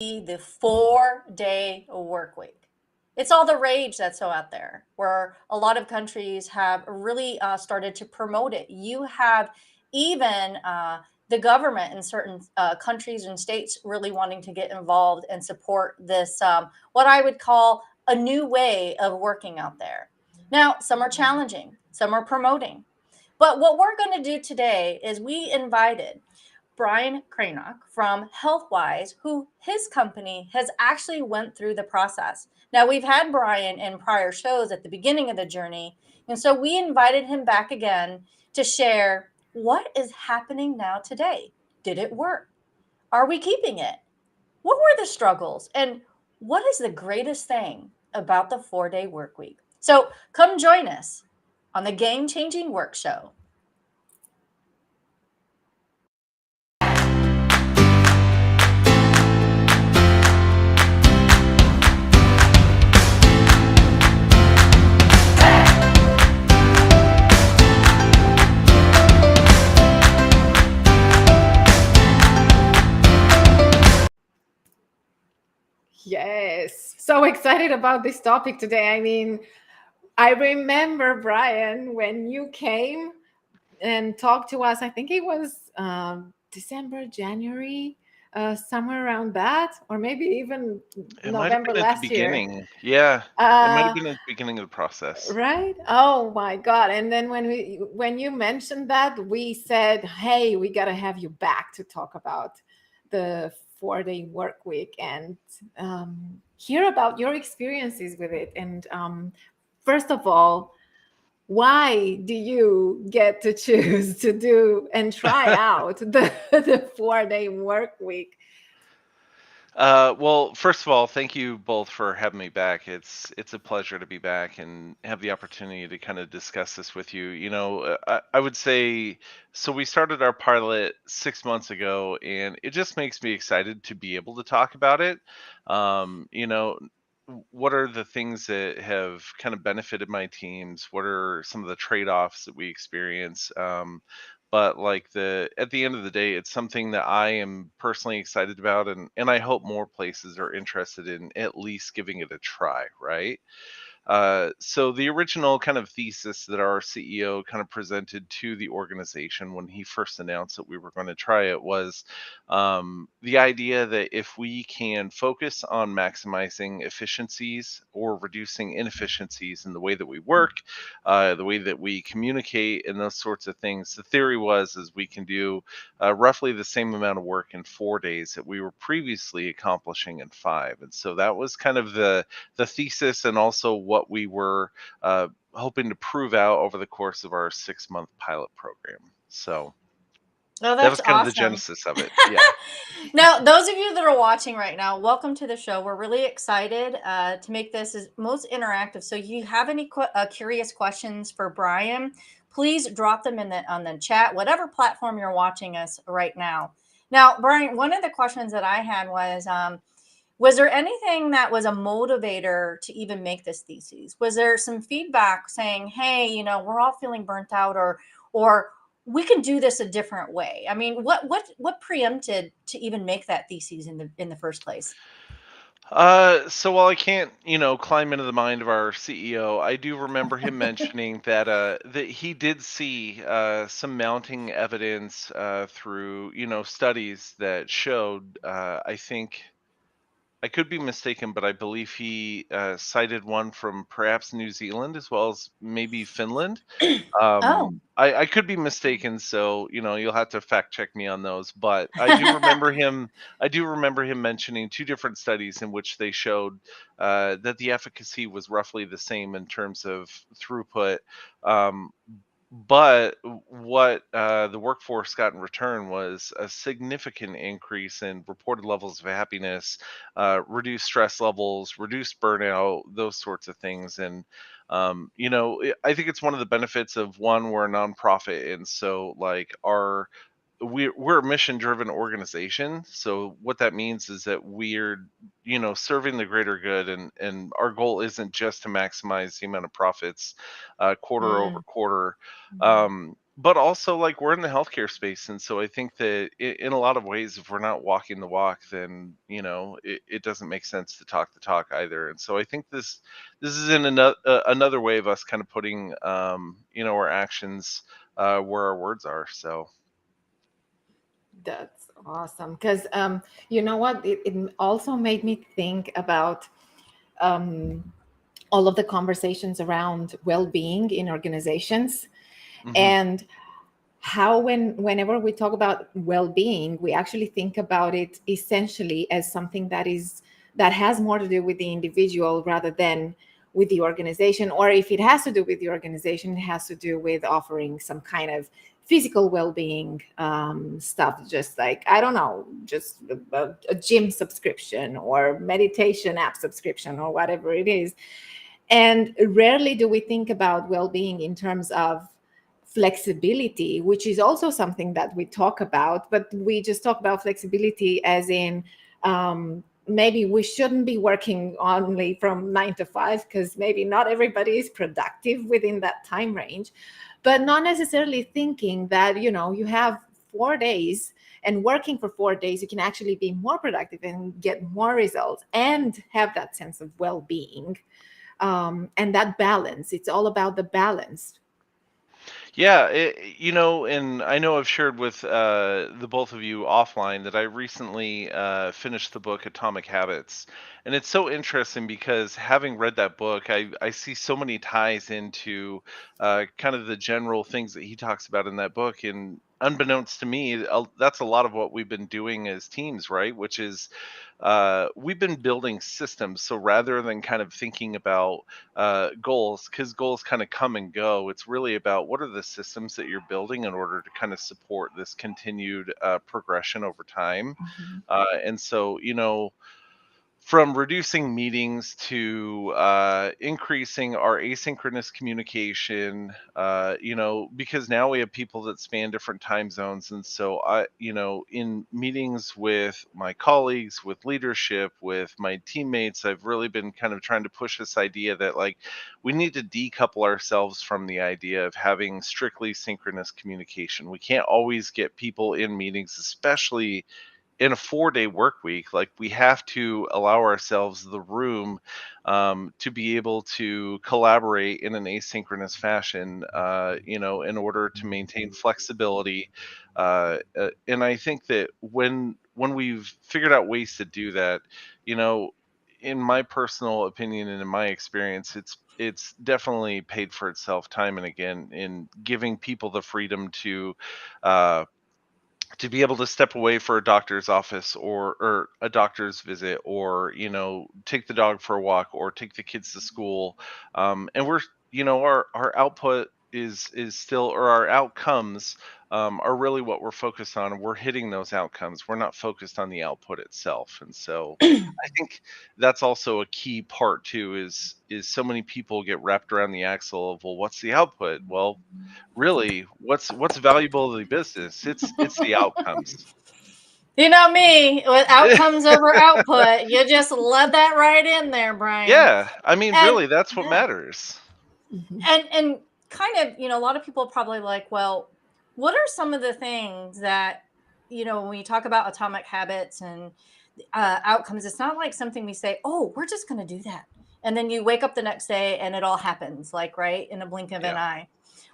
the 4-day work week. It's all the rage that's so out there, where a lot of countries have really started to promote it. You have even the government in certain countries and states really wanting to get involved and support this, what I would call a new way of working out there. Now, some are challenging, some are promoting. But what we're going to do today is we invited Brian Krainock from HealthWise, who his company has actually went through the process. Now we've had Brian in prior shows at the beginning of the journey, and so we invited him back again to share what is happening now today. Did it work? Are we keeping it? What were the struggles? And what is the greatest thing about the 4-day work week? So come join us on the Game Changing Work Show. Yes, so excited about this topic today. I mean, I remember, Brian, when you came and talked to us, I think it was December, January, somewhere around that, or maybe even It might have November been at the last year. beginning. Yeah, it might have Uh, been at the beginning of the process. right? Oh my God. And then when you mentioned that, we said, hey, we got to have you back to talk about the 4-day work week and hear about your experiences with it. And first of all, why do you get to choose to do and try out the 4-day work week? Well, first of all, thank you both for having me back. It's a pleasure to be back and have the opportunity to kind of discuss this with you. I would say so. We started our pilot 6 months ago, and it just makes me excited to be able to talk about it. What are the things that have kind of benefited my teams? What are some of the trade-offs that we experience? But like at the end of the day, it's something that I am personally excited about, and I hope more places are interested in at least giving it a try, right? So the original kind of thesis that our CEO kind of presented to the organization when he first announced that we were going to try it was the idea that if we can focus on maximizing efficiencies or reducing inefficiencies in the way that we work, the way that we communicate, and those sorts of things, the theory was is we can do roughly the same amount of work in 4 days that we were previously accomplishing in 5. And so that was kind of the thesis and also what we were hoping to prove out over the course of our 6-month pilot program. So Oh, that that's was kind of the awesome. genesis of it. Yeah. Now, those of you that are watching right now, welcome to the show. We're really excited to make this as most interactive. So, if you have any curious questions for Brian, please drop them in on the chat, whatever platform you're watching us right now. Now, Brian, one of the questions that I had was there anything that was a motivator to even make this thesis? Was there some feedback saying, "Hey, we're all feeling burnt out," or we can do this a different way? I mean, what preempted to even make that thesis in the first place? So while I can't, climb into the mind of our CEO, I do remember him mentioning that he did see some mounting evidence through, studies that showed, I think I could be mistaken, but I believe he cited one from perhaps New Zealand as well as maybe Finland. Oh. I could be mistaken, so you'll have to fact check me on those. But I do remember him. I do remember him mentioning two different studies in which they showed that the efficacy was roughly the same in terms of throughput. Um, but what the workforce got in return was a significant increase in reported levels of happiness, reduced stress levels, reduced burnout, those sorts of things. And I think it's one of the benefits of one, we're a nonprofit, and so like we're a mission driven organization. So what that means is that we're serving the greater good, and our goal isn't just to maximize the amount of profits quarter over Mm. quarter. but also like we're in the healthcare space, and so I think that in a lot of ways, if we're not walking the walk, then it doesn't make sense to talk the talk either. And so I think this is in another way of us kind of putting our actions where our words are. So That's awesome. Because you know what? It also made me think about um, all of the conversations around well-being in organizations, hmm and how whenever we talk about well-being, we actually think about it essentially as something that has more to do with the individual rather than with the organization. Or if it has to do with the organization, it has to do with offering some kind of physical well-being stuff, just like, I don't know, just a gym subscription or meditation app subscription or whatever it is. And rarely do we think about well-being in terms of flexibility, which is also something that we talk about, but we just talk about flexibility as in maybe we shouldn't be working only from 9 to 5, because maybe not everybody is productive within that time range, but not necessarily thinking that, you have 4 days, and working for 4 days, you can actually be more productive and get more results and have that sense of well-being, and that balance. It's all about the balance. Yeah, and I know I've shared with the both of you offline that I recently finished the book Atomic Habits. And it's so interesting because having read that book, I see so many ties into kind of the general things that he talks about in that book. And unbeknownst to me, that's a lot of what we've been doing as teams, right? Which is we've been building systems. So rather than kind of thinking about goals, because goals kind of come and go, it's really about what are the systems that you're building in order to kind of support this continued progression over time. Mhm. And so, from reducing meetings to increasing our asynchronous communication, because now we have people that span different time zones. And so in meetings with my colleagues, with leadership, with my teammates, I've really been kind of trying to push this idea that like we need to decouple ourselves from the idea of having strictly synchronous communication. We can't always get people in meetings, especially in a 4-day work week. Like we have to allow ourselves the room to be able to collaborate in an asynchronous fashion, in order to maintain flexibility. And I think that when we've figured out ways to do that, you know, in my personal opinion and in my experience, it's definitely paid for itself time and again in giving people the freedom uh, to be able to step away for a doctor's office or a doctor's visit, or take the dog for a walk or take the kids to school. And we're our output is still, or our outcomes are really what we're focused on, and we're hitting those outcomes. We're not focused on the output itself. And so I think that's also a key part too, is so many people get wrapped around the axle of, well, what's the output? Well, really, what's valuable to the business? It's the outcomes. You know me, with outcomes over output. You just let that right in there, Brian. Yeah, I mean, And really, that's what matters. Mhm. and kind of, a lot of people are probably like, well, what are some of the things that, when you talk about atomic habits and outcomes, it's not like something we say, oh, we're just going to do that. And then you wake up the next day and it all happens, like, right, in a blink of an Yeah. eye.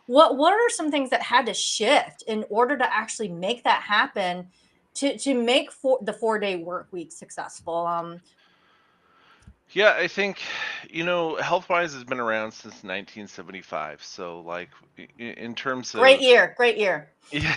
What are some things that had to shift in order to actually make that happen, to make the 4-day work week successful? Yeah, I think, health-wise has been around since 1975. So, like, in terms Great of, year, great year. yeah.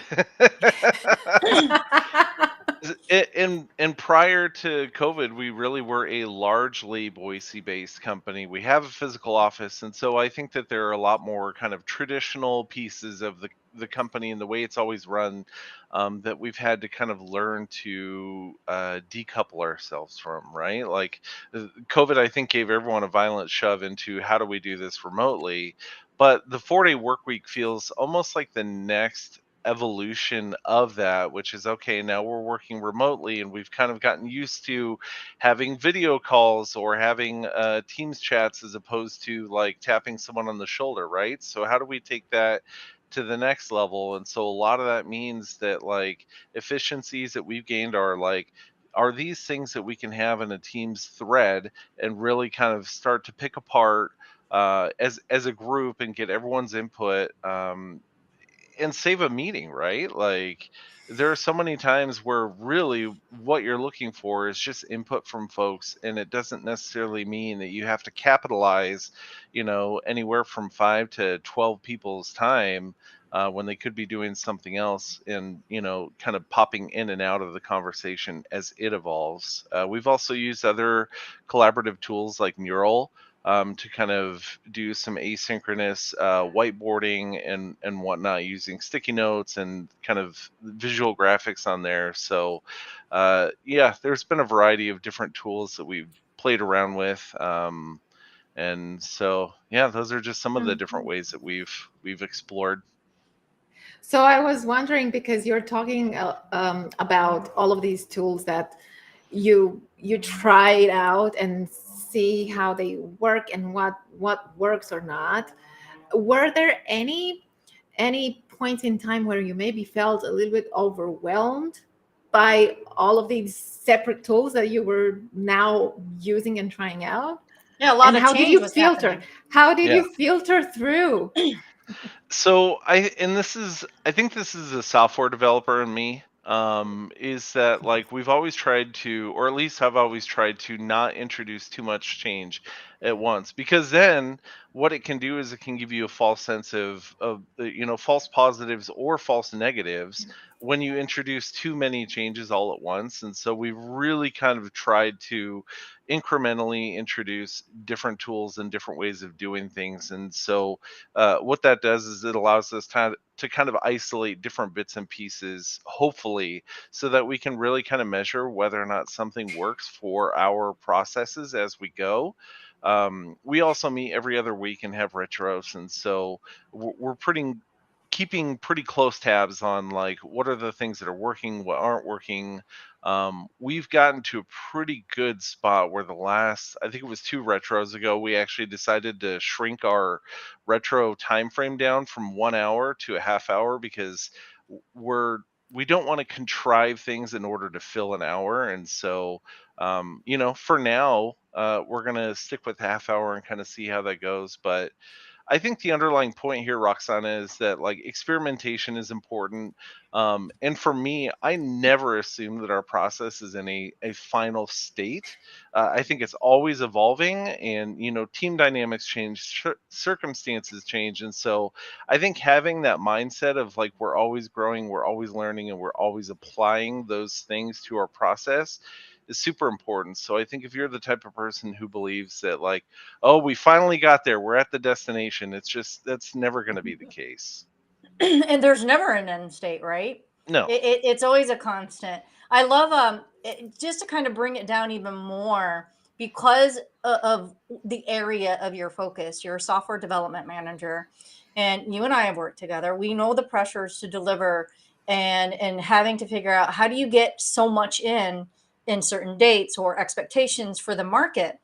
And prior to COVID, we really were a largely Boise-based company. We have a physical office, and so I think that there are a lot more kind of traditional pieces of the company and the way it's always run, that we've had to kind of learn to decouple ourselves from, right? Like COVID, I think, gave everyone a violent shove into how do we do this remotely. But the 4-day work week feels almost like the next evolution of that, which is okay, now we're working remotely and we've kind of gotten used to having video calls or having Teams chats as opposed to like tapping someone on the shoulder, right? So how do we take that to the next level. And so a lot of that means that like efficiencies that we've gained are these things that we can have in a team's thread and really kind of start to pick apart as a group and get everyone's input, and save a meeting, right? Like there are so many times where really what you're looking for is just input from folks, and it doesn't necessarily mean that you have to capitalize, anywhere from 5 to 12 people's time, when they could be doing something else, and kind of popping in and out of the conversation as it evolves. We've also used other collaborative tools like Mural, to kind of do some asynchronous whiteboarding and whatnot using sticky notes and kind of visual graphics on there. So yeah, there's been a variety of different tools that we've played around with. And so yeah, those are just some of the different Mhm. ways that we've explored. So I was wondering, because you're talking about all of these tools that you tried out and see how they work and what works or not. Were there any points in time where you maybe felt a little bit overwhelmed by all of these separate tools that you were now using and trying out? Yeah, a lot And of how did change you was filter? happening. How did Yeah. you filter through? So I think this is a software developer in me. Is that like we've always tried to, or at least I've always tried to not introduce too much change at once, because then what it can do is it can give you a false sense of false positives or false negatives when you introduce too many changes all at once. And so we've really kind of tried to incrementally introduce different tools and different ways of doing things. And so what that does is it allows us to kind of isolate different bits and pieces, hopefully, so that we can really kind of measure whether or not something works for our processes as we go. We also meet every other week and have retros, and so we're pretty keeping pretty close tabs on like what are the things that are working, what aren't working. We've gotten to a pretty good spot where the last, I think it was 2 retros ago, we actually decided to shrink our retro time frame down from 1 hour to a half hour, because we're we don't want to contrive things in order to fill an hour. And so for now, we're gonna stick with half hour and kind of see how that goes. But I think the underlying point here, Roxana, is that like experimentation is important. And for me, I never assume that our process is in a final state. I think it's always evolving, and team dynamics change, circumstances change, and so I think having that mindset of like we're always growing, we're always learning, and we're always applying those things to our process is super important. So I think if you're the type of person who believes that like, oh, we finally got there, we're at the destination, it's just that's never going to be the case. And there's never an end state, right? No. It's always a constant. I love just to kind of bring it down even more, because of the area of your focus. You're a software development manager, and you and I have worked together. We know the pressures to deliver, and having to figure out how do you get so much in certain dates or expectations for the market.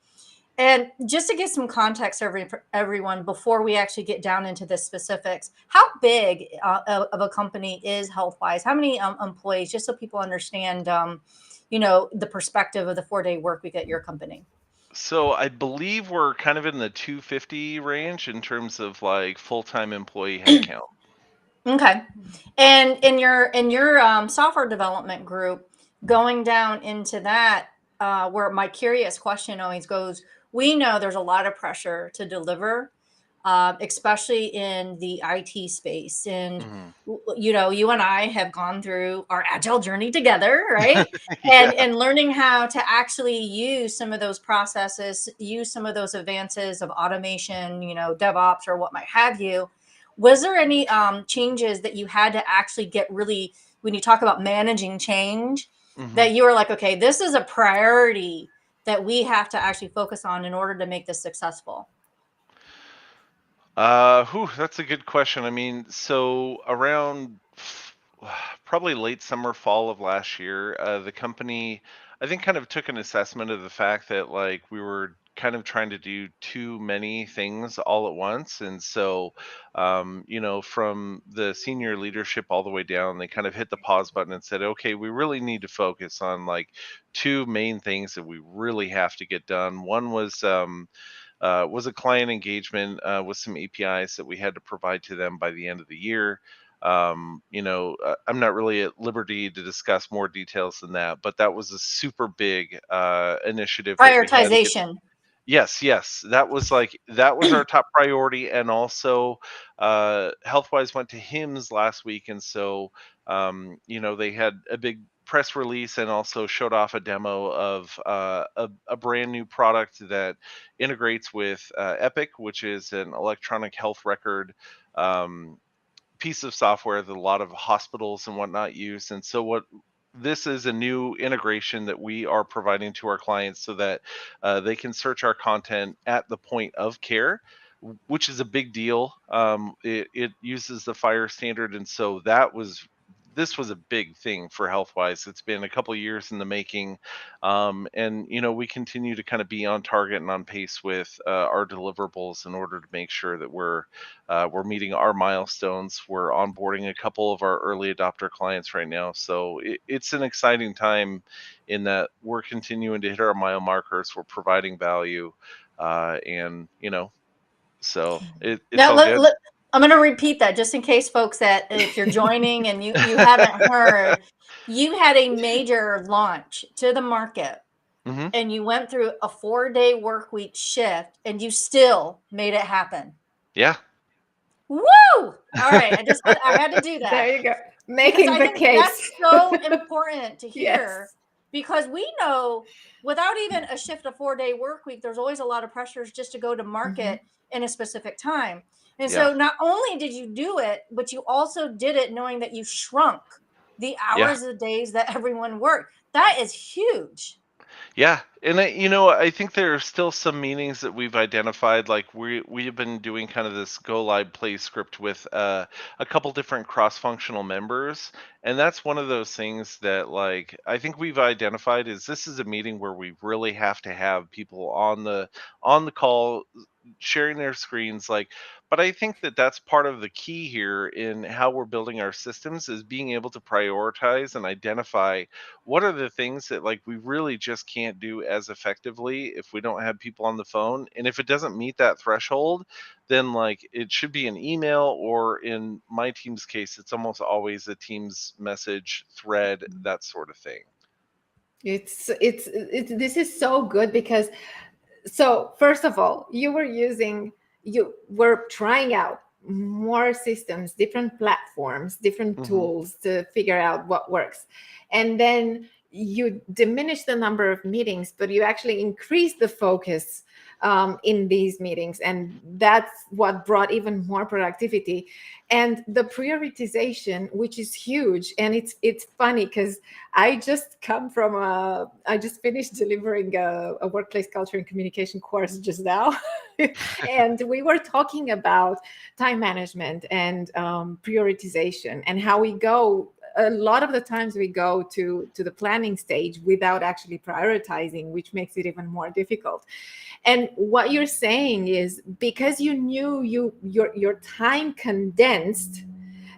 And just to give some context, everyone, before we actually get down into the specifics, how big of a company is HealthWise? How many employees? Just so people understand, the perspective of the 4-day work week at your company. So I believe we're kind of in the 250 range in terms of like full-time employee headcount. Okay. And in your software development group, going down into that, where my curious question always goes, we know there's a lot of pressure to deliver, especially in the IT space. And Mhm. you and I have gone through our agile journey together, right? And Yeah. and learning how to actually use some of those processes, use some of those advances of automation, DevOps or what might have you. Was there any changes that you had to actually get really, when you talk about managing change, Mhm. that you were like, okay, this is a priority that we have to actually focus on in order to make this successful? That's a good question. I mean, so around probably late summer, fall of last year, the company, I think, kind of took an assessment of the fact that like we were kind of trying to do too many things all at once. And so, from the senior leadership all the way down, they kind of hit the pause button and said, okay, we really need to focus on like two main things that we really have to get done. One was a client engagement with some APIs that we had to provide to them by the end of the year. I'm not really at liberty to discuss more details than that, but that was a super big initiative that we had to get. Prioritization. Yes, that was our top priority, and also HealthWise went to HIMSS last week, and so they had a big press release and also showed off a demo of a brand new product that integrates with Epic, which is an electronic health record piece of software that a lot of hospitals and whatnot use. And so this is a new integration that we are providing to our clients so that they can search our content at the point of care, which is a big deal. It uses the FHIR standard, and so this was a big thing for HealthWise. It's been a couple of years in the making, and we continue to kind of be on target and on pace with our deliverables in order to make sure that we're meeting our milestones. We're onboarding a couple of our early adopter clients right now, so it's an exciting time in that we're continuing to hit our mile markers. We're providing value, and so it's Now, all good. I'm going to repeat that just in case, folks, that if you're joining and you haven't heard, you had a major launch to the market, Hmm. and you went through a 4-day work week shift, and you still made it happen. Yeah. Woo! All right, I had to do that. There you go. Because Making I the think case. that's so important to hear. Yes. Because we know without even a shift, a 4-day work week, there's always a lot of pressures just to go to market in a specific time. And Yeah. so not only did you do it, but you also did it knowing that you shrunk the hours of the days that everyone worked. That is huge. Yeah, and I think there are still some meanings that we've identified. Like we have been doing kind of this go live play script with a couple different cross functional members, and that's one of those things that like I think we've identified is this is a meeting where we really have to have people on the call sharing their screens, like. But I think that that's part of the key here in how we're building our systems is being able to prioritize and identify what are the things that like we really just can't do as effectively if we don't have people on the phone. And if it doesn't meet that threshold, then like it should be an email, or in my team's case it's almost always a Teams message thread, that sort of thing. It's this is so good because first of all, you were trying out more systems, different platforms, different tools to figure out what works. And then you diminish the number of meetings, but you actually increase the focus in these meetings. And that's what brought even more productivity. And the prioritization, which is huge. And it's funny because I just finished delivering a workplace culture and communication course just now. And we were talking about time management and prioritization and how a lot of the times we go to the planning stage without actually prioritizing, which makes it even more difficult. And what you're saying is because you knew your time condensed,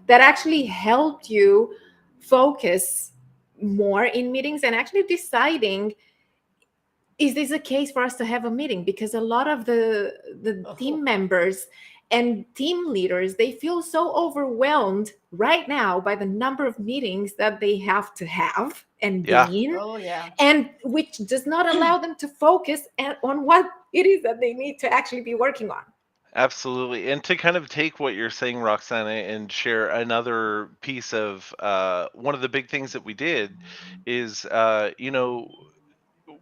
that actually helped you focus more in meetings and actually deciding, is this a case for us to have a meeting? Because a lot of the team members and team leaders, they feel so overwhelmed right now by the number of meetings that they have to have and be in. Oh, yeah. And which does not allow them to focus on what it is that they need to actually be working on. Absolutely. And to kind of take what you're saying, Roxana, and share another piece of one of the big things that we did is,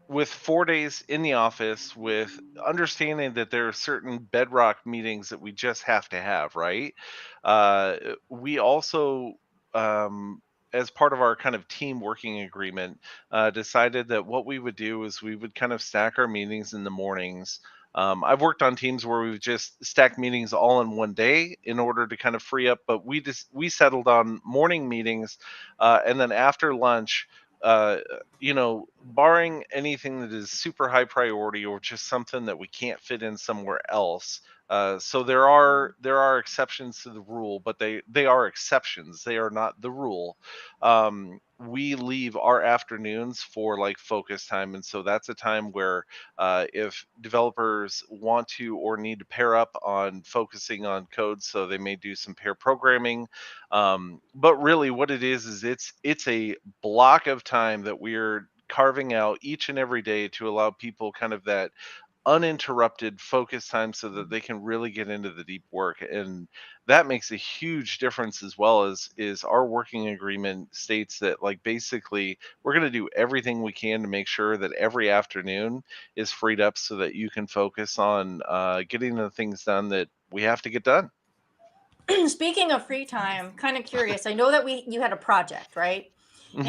with 4 days in the office, with understanding that there are certain bedrock meetings that we just have to have, right? We also, as part of our kind of team working agreement, decided that what we would do is we would kind of stack our meetings in the mornings. I've worked on teams where we've just stacked meetings all in one day in order to kind of free up, but we settled on morning meetings, and then after lunch, barring anything that is super high priority or just something that we can't fit in somewhere else. So there are exceptions to the rule, but they are exceptions. They are not the rule. We leave our afternoons for like focus time, and so that's a time where if developers want to or need to pair up on focusing on code, so they may do some pair programming. But really, what it is it's a block of time that we're carving out each and every day to allow people kind of that uninterrupted focus time so that they can really get into the deep work. And that makes a huge difference, as well as is our working agreement states that like basically we're going to do everything we can to make sure that every afternoon is freed up so that you can focus on getting the things done that we have to get done. Speaking of free time, kind of curious. I know that you had a project, right? Hmm.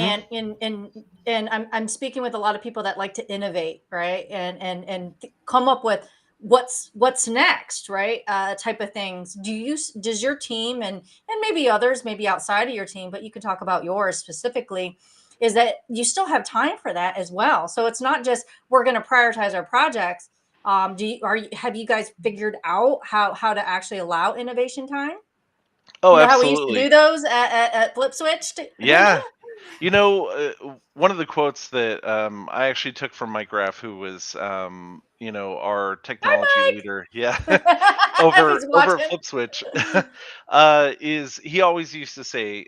And I'm speaking with a lot of people that like to innovate, right? And come up with what's next, right? Type of things. Does your team and maybe others, maybe outside of your team, but you could talk about yours specifically, is that you still have time for that as well. So it's not just we're going to prioritize our projects. Have you guys figured out how to actually allow innovation time? Oh, You know how we used to absolutely. do those at Flip Switch? Yeah. One of the quotes that I actually took from Mike Graff, who was, our technology Hi, leader, yeah, Mike. If over he's over watching. Flip Switch, is he always used to say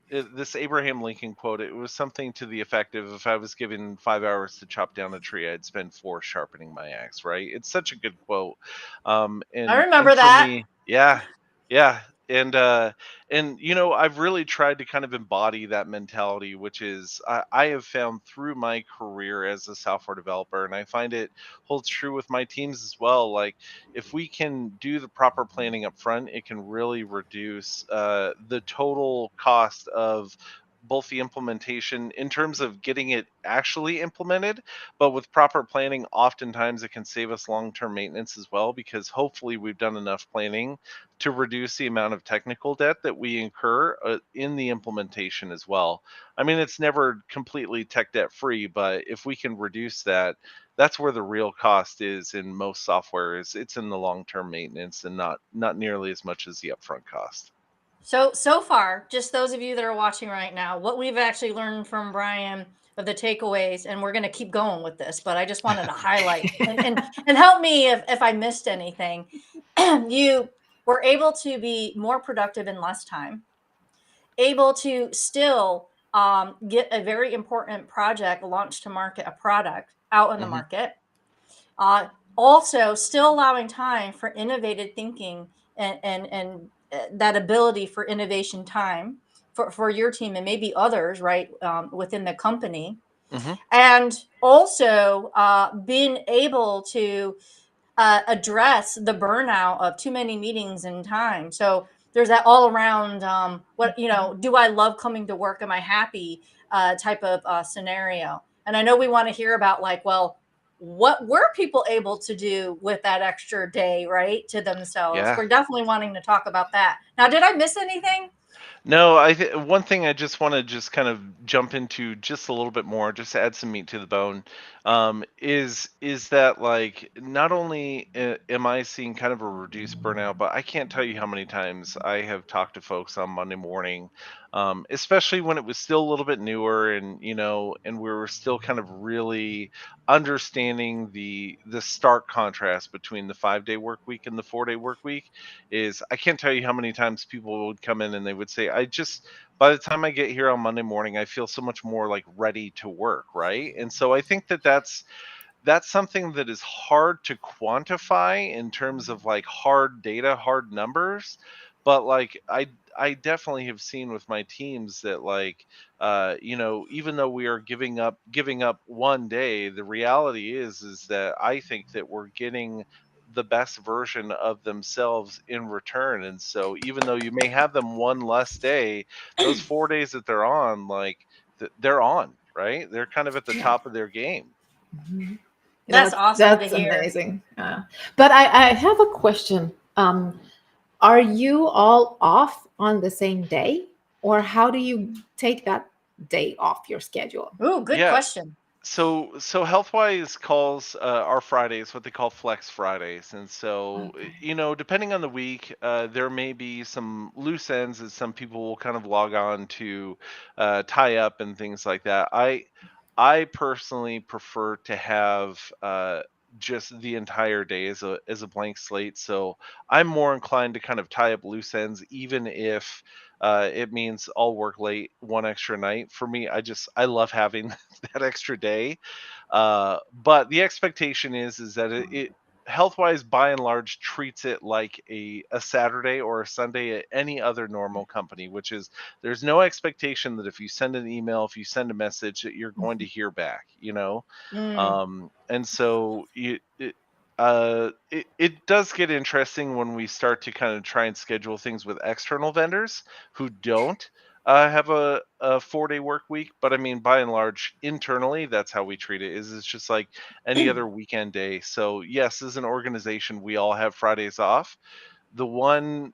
this Abraham Lincoln quote. It was something to the effect of, "If I was given 5 hours to chop down a tree, I'd spend 4 sharpening my axe." Right? It's such a good quote, I and remember for that. me, yeah, yeah, and I've really tried to kind of embody that mentality, which is I have found through my career as a software developer, and I find it holds true with my teams as well. Like, if we can do the proper planning up front, it can really reduce the total cost of both the implementation in terms of getting it actually implemented, but with proper planning, oftentimes it can save us long-term maintenance as well, because hopefully we've done enough planning to reduce the amount of technical debt that we incur in the implementation as well. I mean, it's never completely tech debt free, but if we can reduce that, that's where the real cost is in most software. Is it's in the long-term maintenance and not nearly as much as the upfront cost. So far, just those of you that are watching right now, what we've actually learned from Brian of the takeaways, and we're going to keep going with this, but I just wanted to highlight and help me if I missed anything. You were able to be more productive in less time, able to still get a very important project launched to market, a product out in the Hmm. market. Uh, Also, still allowing time for innovative thinking and that ability for innovation time for your team and maybe others, right, within the company. Hmm. And also being able to address the burnout of too many meetings in time. So there's that all around do I love coming to work? Am I happy type of scenario. And I know we want to hear about like, well, what were people able to do with that extra day, right, to themselves? Yeah. We're definitely wanting to talk about that. Now, did I miss anything? No, one thing I just want to just kind of jump into just a little bit more, just to add some meat to the bone, is that like not only am I seeing kind of a reduced burnout, but I can't tell you how many times I have talked to folks on Monday morning, especially when it was still a little bit newer, and we were still kind of really understanding the stark contrast between the 5-day work week and the 4-day work week. Is I can't tell you how many times people would come in and they would say, I just, by the time I get here on Monday morning, I feel so much more like ready to work, right? And so I think that that's something that is hard to quantify in terms of like hard data, hard numbers. But like I definitely have seen with my teams that like even though we are giving up one day, the reality is that I think that we're getting the best version of themselves in return. And so even though you may have them one less day, those 4 days that they're on, like they're on, right? They're kind of at the top of their game. Mhm. That's awesome to That's hear. amazing. But I have a question. Are you all off on the same day, or how do you take day off your schedule? Ooh, good Yeah. question. So healthwise calls our Fridays what they call flex Fridays, and so Okay. depending on the week, there may be some loose ends as some people will kind of log on to tie up and things like that. I personally prefer to have just the entire day as a blank slate, so I'm more inclined to kind of tie up loose ends, even if it means I'll work late one extra night. For me, I love having that extra day. But the expectation is that it health wise by and large treats it like a Saturday or a Sunday at any other normal company, which is there's no expectation that if you send an email, if you send a message, that you're going to hear back, Mm. and so it does get interesting when we start to kind of try and schedule things with external vendors who don't have a 4-day work week. But I mean, by and large, internally, that's how we treat it. Is it's just like any other weekend day. So yes, as an organization, we all have Fridays off. The one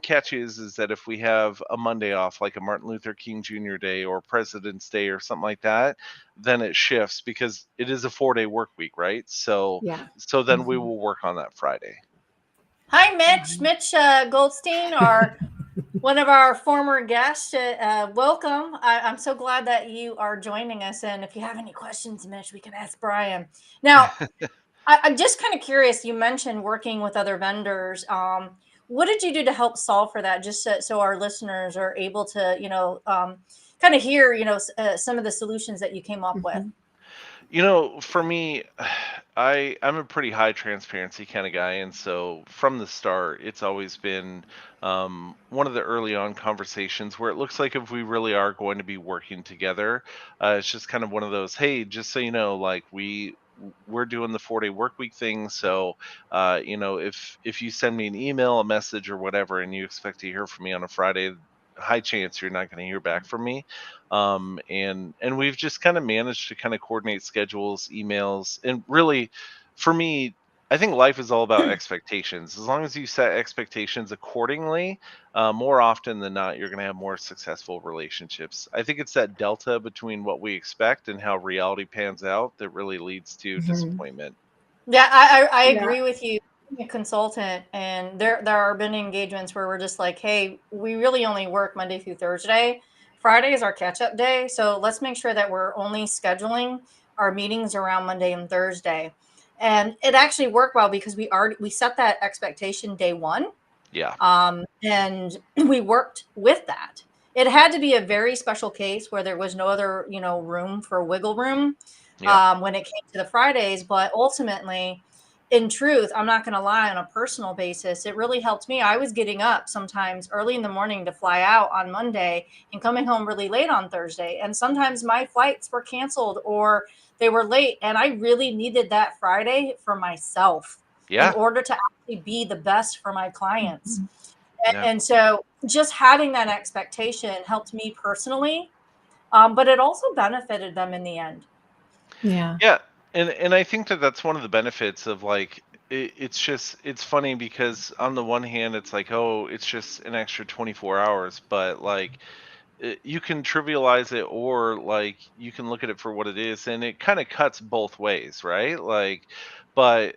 catch is that if we have a Monday off, like a Martin Luther King Jr. Day or President's Day or something like that, then it shifts because it is a 4-day work week, right? So Yeah. so then we will work on that Friday. Hi, Mitch. Mitch Goldstein, one of our former guests. Welcome. I'm so glad that you are joining us. And if you have any questions, Mitch, we can ask Brian. Now, I'm just kind of curious. You mentioned working with other vendors. What did you do to help solve for that? Just so our listeners are able to, kind of hear, some of the solutions that you came up with. Mhm. For me, I'm a pretty high transparency kind of guy, and so from the start, it's always been one of the early on conversations where it looks like if we really are going to be working together, it's just kind of one of those, hey, just so you know, like we're doing the 4-day work week thing, so if you send me an email, a message, or whatever, and you expect to hear from me on a Friday, high chance you're not going to hear back from me. And we've just kind of managed to kind of coordinate schedules, emails, and really, for me, I think life is all about expectations. As long as you set expectations accordingly, more often than not, you're going to have more successful relationships. I think it's that delta between what we expect and how reality pans out that really leads to Mhm. disappointment. Yeah, I Yeah. agree with you. I'm a consultant, and there are been engagements where we're just like, hey, we really only work Monday through Thursday. Friday is our catch up day, so let's make sure that we're only scheduling our meetings around Monday and Thursday. And it actually worked well because we set that expectation day one, Yeah, and we worked with that. It had to be a very special case where there was no other, room for wiggle room yeah, when it came to the Fridays. But ultimately, in truth, I'm not going to lie, on a personal basis, it really helped me. I was getting up sometimes early in the morning to fly out on Monday and coming home really late on Thursday. And sometimes my flights were canceled or they were late. And I really needed that Friday for myself in yeah, order to actually be the best for my clients. Mhm. yeah. And so just having that expectation helped me personally, but it also benefited them in the end. Yeah. Yeah, and I think that that's one of the benefits of like it's funny because on the one hand it's like, oh, it's just an extra 24 hours, but like you can trivialize it, or like you can look at it for what it is, and it kind of cuts both ways, right? Like, but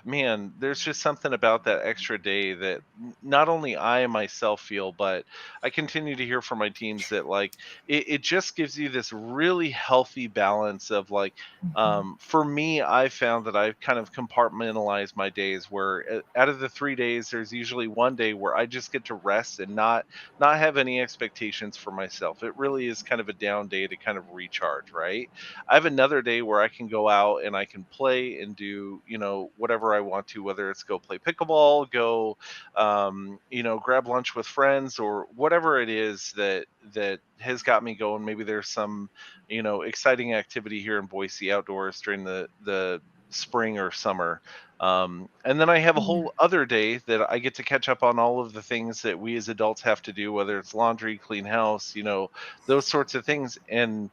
man, there's just something about that extra day that not only I myself feel, but I continue to hear from my teams that like it just gives you this really healthy balance of like, Mhm. for me, I found that I've kind of compartmentalized my days where out of the 3 days, there's usually one day where I just get to rest and not have any expectations for myself. It really is kind of a down day to kind of recharge, right? I have another day where I can go out and I can play and do, whatever I want to, whether it's go play pickleball, go, grab lunch with friends, or whatever it is that has got me going. Maybe there's some, exciting activity here in Boise outdoors during the spring or summer. And then I have a Yeah. whole other day that I get to catch up on all of the things that we as adults have to do, whether it's laundry, clean house, those sorts of things. And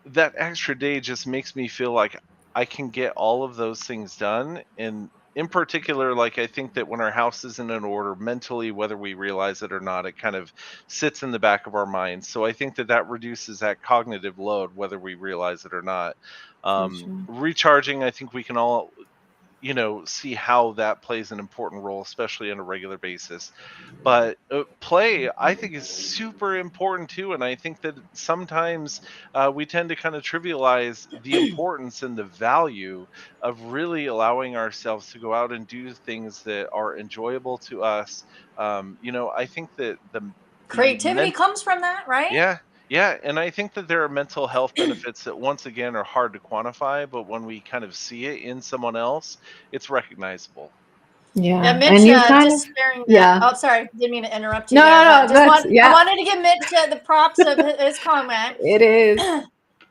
that extra day just makes me feel like I can get all of those things done. And in particular, like I think that when our house isn't in order mentally, whether we realize it or not, it kind of sits in the back of our minds. So I think that that reduces that cognitive load, whether we realize it or not. For sure. Recharging, I think we can all, see how that plays an important role, especially on a regular basis. But play, I think, is super important too. And I think that sometimes we tend to kind of trivialize the importance and the value of really allowing ourselves to go out and do things that are enjoyable to us. I think that the Creativity comes from that, right? yeah, yeah, and I think that there are mental health benefits that once again are hard to quantify, but when we kind of see it in someone else, it's recognizable. Yeah, Yeah, Mitch, and you kind just of, sharing that. yeah. Oh, sorry, didn't mean to interrupt you No, there, but no, no, that's, I yeah, wanted to give Mitch the props of his comment it is.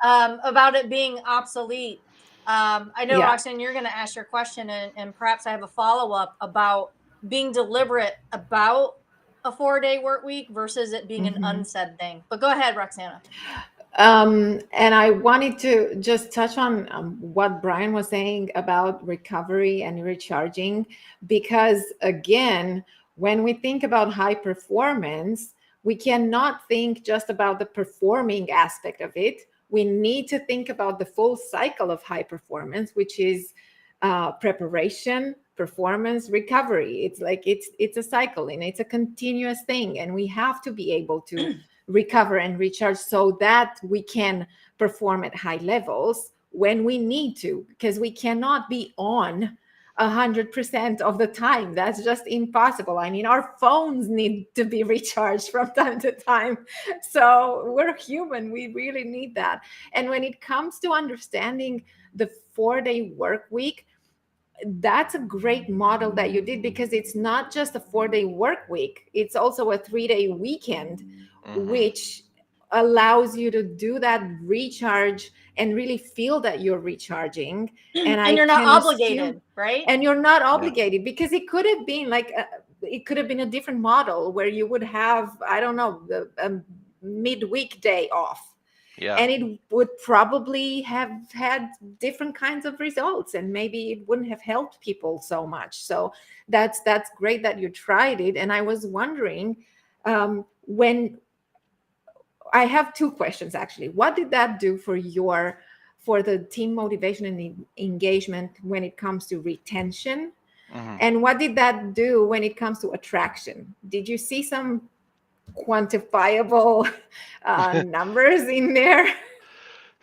about it being obsolete. I know, Yeah. Roxanne, you're going to ask your question, and perhaps I have a follow up about being deliberate about a 4-day work week versus it being an Mhm. unsaid thing. But go ahead, Roxana. And I wanted to just touch on what Brian was saying about recovery and recharging, because again, when we think about high performance, we cannot think just about the performing aspect of it. We need to think about the full cycle of high performance, which is preparation, performance, recovery. It's like it's a cycle and it's a continuous thing, and we have to be able to recover and recharge so that we can perform at high levels when we need to, because we cannot be on 100% of the time. That's just impossible. I mean, our phones need to be recharged from time to time. So we're human. We really need that. And when it comes to understanding the 4-day work week, that's a great model that you did, because it's not just a 4-day work week, it's also a 3-day weekend, Hmm. which allows you to do that recharge and really feel that you're recharging. And And I you're not can assume, obligated, right? and you're not Yeah, obligated, because it could have been like it could have been a different model where you would have, I don't know, a midweek day off, yeah, and it would probably have had different kinds of results, and maybe it wouldn't have helped people so much. So that's great that you tried it. And I was wondering, when I have two questions actually. What did that do for the team motivation and engagement when it comes to retention? hmm. And what did that do when it comes to attraction? Did you see some quantifiable numbers in there?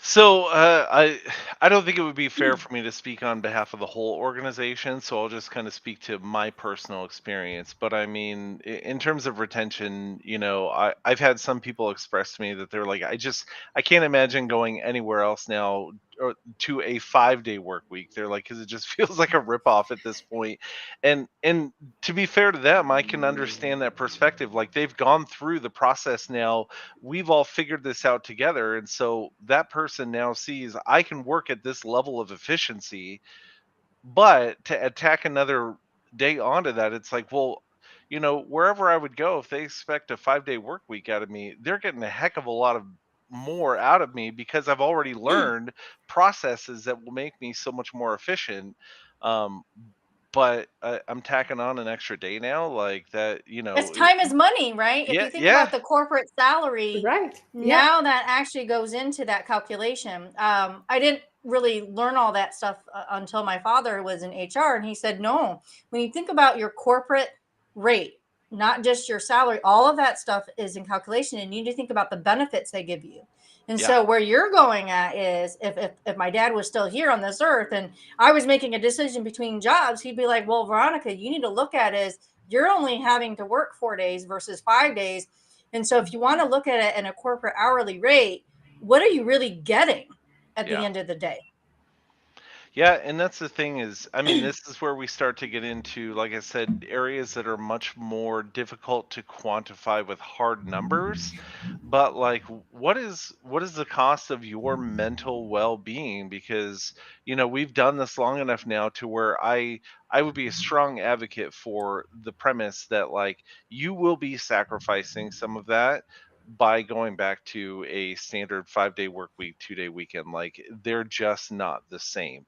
So I don't think it would be fair for me to speak on behalf of the whole organization. So I'll just kind of speak to my personal experience. But I mean, in terms of retention, I've had some people express to me that they're like, I can't imagine going anywhere else now, or to a 5-day work week. They're like, because it just feels like a ripoff at this point. And to be fair to them, I can understand that perspective. Like they've gone through the process now, we've all figured this out together, and so that person now sees I can work at this level of efficiency. But to attack another day onto that, it's like, well, wherever I would go, if they expect a 5-day work week out of me, they're getting a heck of a lot of more out of me, because I've already learned processes that will make me so much more efficient. um, but I'm tacking on an extra day now, like that, Because time is money, right? If yeah, you think yeah, about the corporate salary, Right. Yeah. now that actually goes into that calculation. I didn't really learn all that stuff until my father was in HR, and he said, no, when you think about your corporate rate, not just your salary, all of that stuff is in calculation, and you need to think about the benefits they give you. And yeah, so where you're going at is, if my dad was still here on this earth and I was making a decision between jobs, he'd be like, well, Veronica, you need to look at is you're only having to work 4 days versus 5 days. And so if you want to look at it in a corporate hourly rate, what are you really getting at the yeah. end of the day? Yeah, and that's the thing is, I mean, this is where we start to get into, like I said, areas that are much more difficult to quantify with hard numbers. But like, what is the cost of your mental well-being? Because, we've done this long enough now to where I would be a strong advocate for the premise that like you will be sacrificing some of that by going back to a standard 5-day work week, 2-day weekend. Like they're just not the same.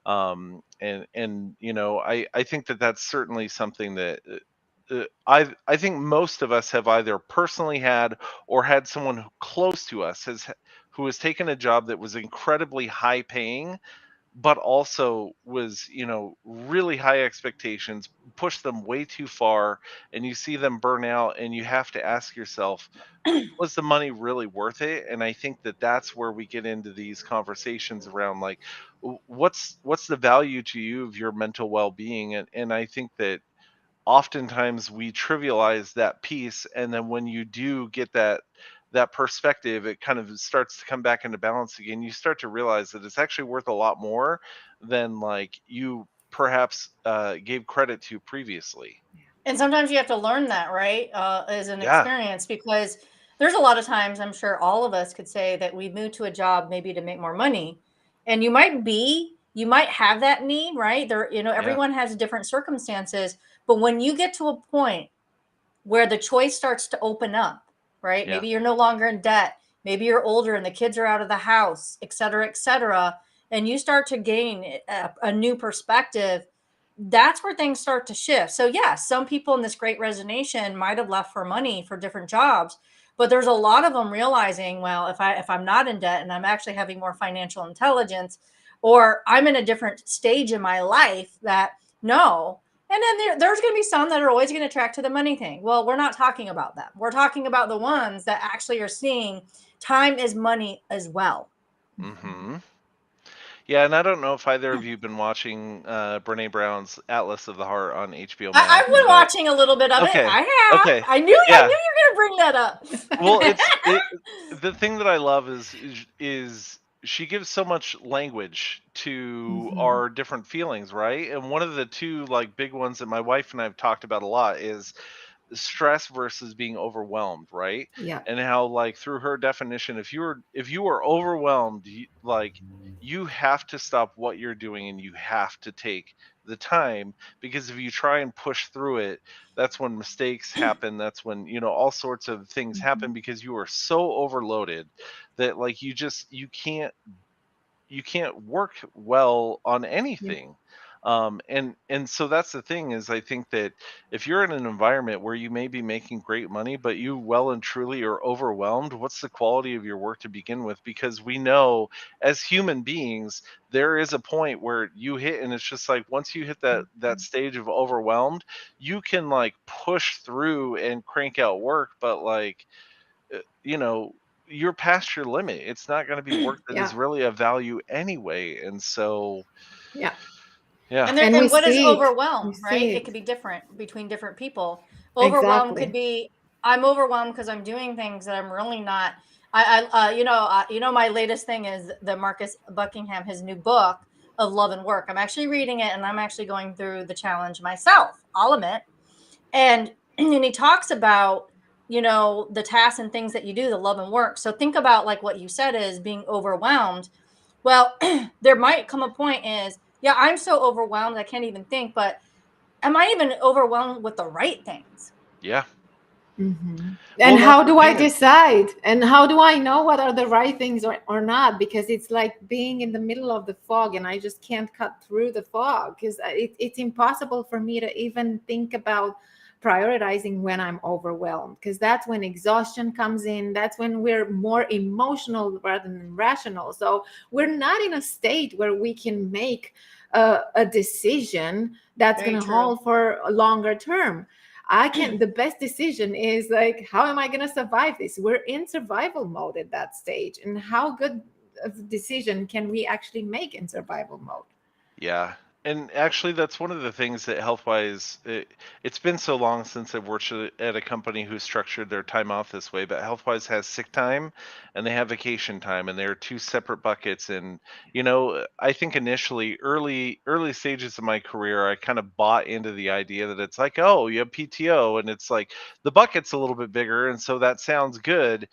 And I think that that's certainly something that I think most of us have either personally had or had someone close to us who has taken a job that was incredibly high paying, but also was, really high expectations, pushed them way too far, and you see them burn out, and you have to ask yourself, was the money really worth it? And I think that that's where we get into these conversations around, like, what's the value to you of your mental well-being? And I think that oftentimes we trivialize that piece, and then when you do get that perspective, it kind of starts to come back into balance again. You start to realize that it's actually worth a lot more than, like, you perhaps gave credit to previously. And sometimes you have to learn that, right? As an Yeah. experience, because there's a lot of times I'm sure all of us could say that we moved to a job maybe to make more money. And you might have that need, right? There, Yeah. everyone has different circumstances. But when you get to a point where the choice starts to open up, right? Yeah. Maybe you're no longer in debt. Maybe you're older and the kids are out of the house, et cetera, et cetera. And you start to gain a new perspective. That's where things start to shift. So, yeah, some people in this great resignation might have left for money for different jobs, but there's a lot of them realizing, well, if I'm not in debt and I'm actually having more financial intelligence, or I'm in a different stage in my life, that no. And then there's going to be some that are always going to track to the money thing. Well, we're not talking about them. We're talking about the ones that actually are seeing time is money as well. Mm-hmm. Yeah, and I don't know if either of you have been watching Brene Brown's Atlas of the Heart on HBO I've Max, been but watching a little bit of it. okay, I have. okay, I knew yeah. you were going to bring that up. Well, the thing that I love is she gives so much language to Mhm. our different feelings, right? And one of the two, like, big ones that my wife and I have talked about a lot is stress versus being overwhelmed, right? Yeah. And how, like, through her definition, if you are overwhelmed, you have to stop what you're doing and you have to take the time, because if you try and push through it, that's when mistakes happen. That's when, all sorts of things happen, Mhm. because you are so overloaded that, like, you can't work well on Yeah. anything. And so that's the thing, is I think that if you're in an environment where you may be making great money, but you well and truly are overwhelmed, what's the quality of your work to begin with? Because we know, as human beings, there is a point where you hit, and it's just like, once you hit that Mhm. stage of overwhelmed, you can, like, push through and crank out work, but, like, uh, you know, you're past your limit. It's not going to be work that is Yeah. really of value anyway. And so, Yeah. yeah. And And we what is see it. We overwhelm, right? see It it. could be different between different people. Overwhelm could Exactly. be, I'm overwhelmed because I'm doing things that I'm really not. My latest thing is the Marcus Buckingham, his new book of Love and Work. I'm actually reading it, and I'm actually going through the challenge myself, I'll admit. And and he talks about, the tasks and things that you do, the love and work. So think about, like, what you said is being overwhelmed. Well, there might come a point is, yeah, I'm so overwhelmed I can't even think, but am I even overwhelmed with the right things? Yeah. Hmm. Well, And and that's how the do I thing is, decide? And how do I know what are the right things or not? Because it's like being in the middle of the fog and I just can't cut through the fog because it's impossible for me to even think about prioritizing when I'm overwhelmed because that's when exhaustion comes in. That's when we're more emotional rather than rational. So we're not in a state where we can make a decision that's going Very to true. hold for a longer term. I can The best decision is like, how am I going to survive this? We're in survival mode at that stage. And how good of a decision can we actually make in survival mode? yeah. And actually, that's one of the things that HealthWise, it's been so long since I've worked at a company who structured their time off this way, but HealthWise has sick time and they have vacation time, and they're two separate buckets. And, I think initially, early stages of my career, I kind of bought into the idea that it's like, oh, you have PTO, and it's like the bucket's a little bit bigger. And so that sounds good.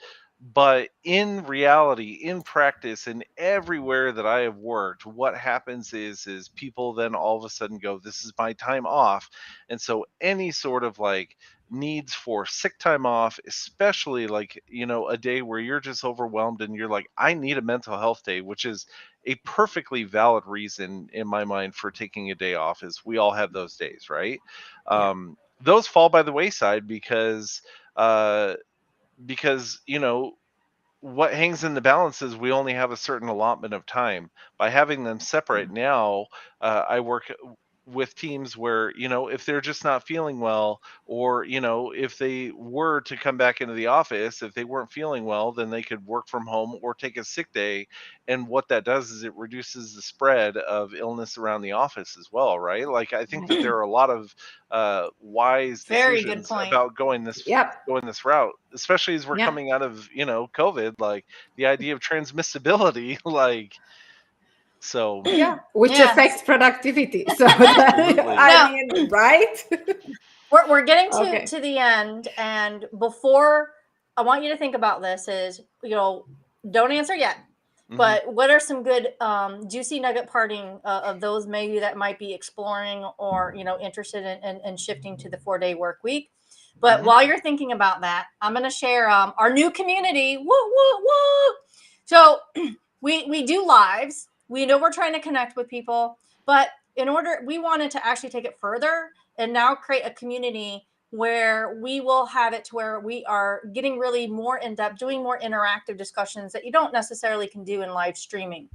But in reality, in practice, and everywhere that I have worked, what happens is people then all of a sudden go, this is my time off. And so any sort of, like, needs for sick time off, especially like, a day where you're just overwhelmed and you're like, I need a mental health day, which is a perfectly valid reason in my mind for taking a day off, is we all have those days, right? Yeah. Those fall by the wayside uh because what hangs in the balance is we only have a certain allotment of time. By having them separate now, I work with teams where, if they're just not feeling well, or, if they were to come back into the office, if they weren't feeling well, then they could work from home or take a sick day. And what that does is it reduces the spread of illness around the office as well, right? Like, I think that Right. there are a lot of wise Very good decisions point. about Yep. going this route, especially as we're Yeah. coming out of, COVID, like the idea of transmissibility, like, so Yeah. Which Yeah. affects productivity. So absolutely. I Now, mean, right? we're getting Okay. to the end, and before, I want you to think about this is, don't answer yet, Hmm. but what are some good juicy nugget parting of those maybe that might be exploring or interested in shifting to the 4-day work week? But Hmm. while you're thinking about that, I'm going to share our new community. Woo woo woo! So we do lives. We know we're trying to connect with people, but we wanted to actually take it further and now create a community where we will have it to where we are getting really more in depth, doing more interactive discussions that you don't necessarily can do in live streaming.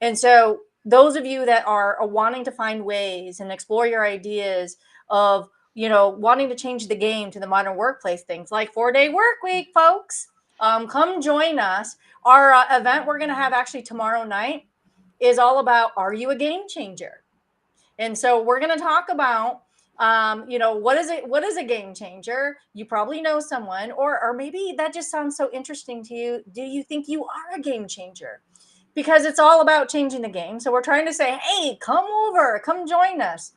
And so, those of you that are wanting to find ways and explore your ideas of, wanting to change the game to the modern workplace, things like 4-day work week, folks, come join us. Our event we're going to have actually tomorrow night is all about, are you a game changer? And so we're going to talk about, what is it? What is a game changer? You probably know someone, or maybe that just sounds so interesting to you. Do you think you are a game changer? Because it's all about changing the game. So we're trying to say, hey, come over, come join us,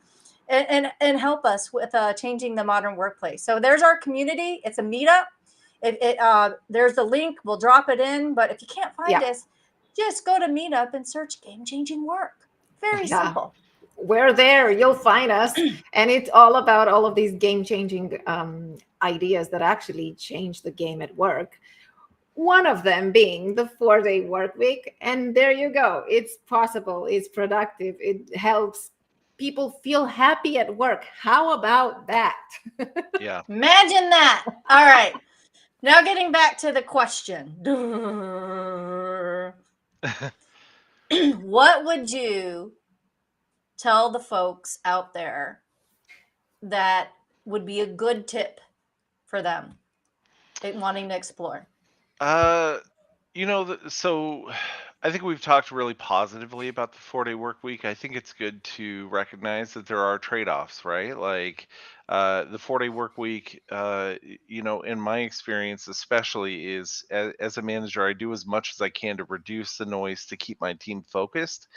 and help us with changing the modern workplace. So there's our community. It's a meetup. There's the link. We'll drop it in. But if you can't find Yeah. us, just go to Meetup and search game changing work. Very Yeah. simple. We're there. You'll find us. And it's all about all of these game changing ideas that actually change the game at work. One of them being the 4-day work week. And there you go. It's possible, it's productive, it helps people feel happy at work. How about that? Yeah. Imagine that. All right. Now getting back to the question. What would you tell the folks out there that would be a good tip for them wanting to explore? uh so I think we've talked really positively about the 4-day work week. I think it's good to recognize that there are trade-offs, right? Like, the 4-day work week, in my experience, especially, is as a manager, I do as much as I can to reduce the noise to keep my team focused.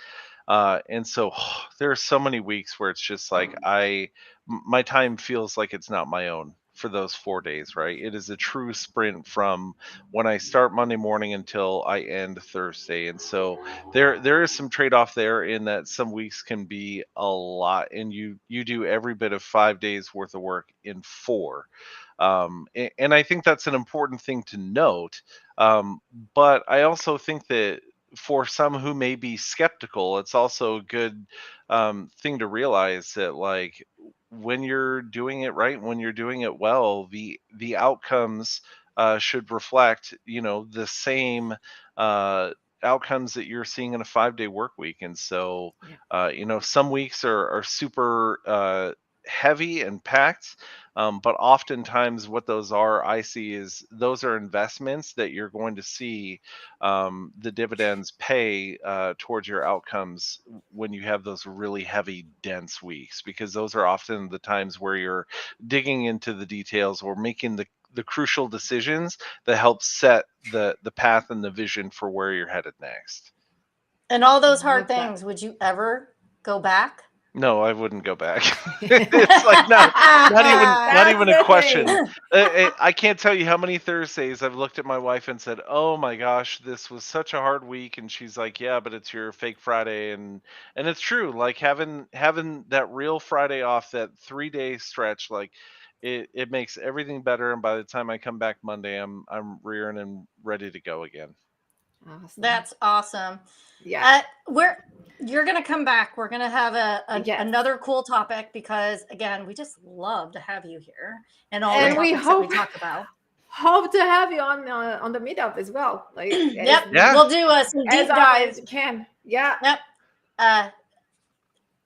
And so there are so many weeks where it's just like my time feels like it's not my own for those 4 days, right? It is a true sprint from when I start Monday morning until I end Thursday. And so there is some trade-off there, in that some weeks can be a lot, and you do every bit of 5 days worth of work in four. And I think that's an important thing to note. But I also think that for some who may be skeptical, it's also a good thing to realize that, like, when you're doing it right, when you're doing it well, the outcomes should reflect, the same uh, outcomes that you're seeing in a 5-day work week. And so, Yeah. some weeks are super heavy and packed. But oftentimes, what those are, I see, is those are investments that you're going to see the dividends pay towards your outcomes when you have those really heavy, dense weeks, because those are often the times where you're digging into the details or making the crucial decisions that help set the path and the vision for where you're headed next. And all those hard Love that. things, would you ever go back? No, I wouldn't go back. It's like not That's even a the question. thing. I can't tell you how many Thursdays I've looked at my wife and said, "Oh my gosh, this was such a hard week," and she's like, "Yeah, but it's your fake Friday," and it's true. Like, having that real Friday off, that 3-day stretch, like, it makes everything better. And by the time I come back Monday, I'm rearing and ready to go again. Awesome. That's awesome. Yeah. You're gonna come back. We're gonna have Yes. another cool topic because again, we just love to have you here and all the And we topics that we hope talk about. hope to have you on the meetup as well. Like Yep, Yeah. we'll do some as deep often dives. as you can. Yeah. Yep.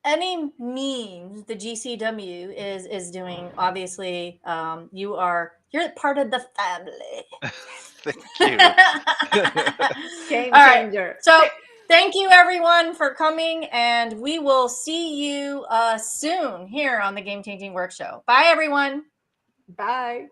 Any means the GCW is doing, obviously, you're part of the family. Thank you. Game All right. changer. So thank you everyone for coming, and we will see you soon here on the Game Changing Work Show. Bye everyone. Bye.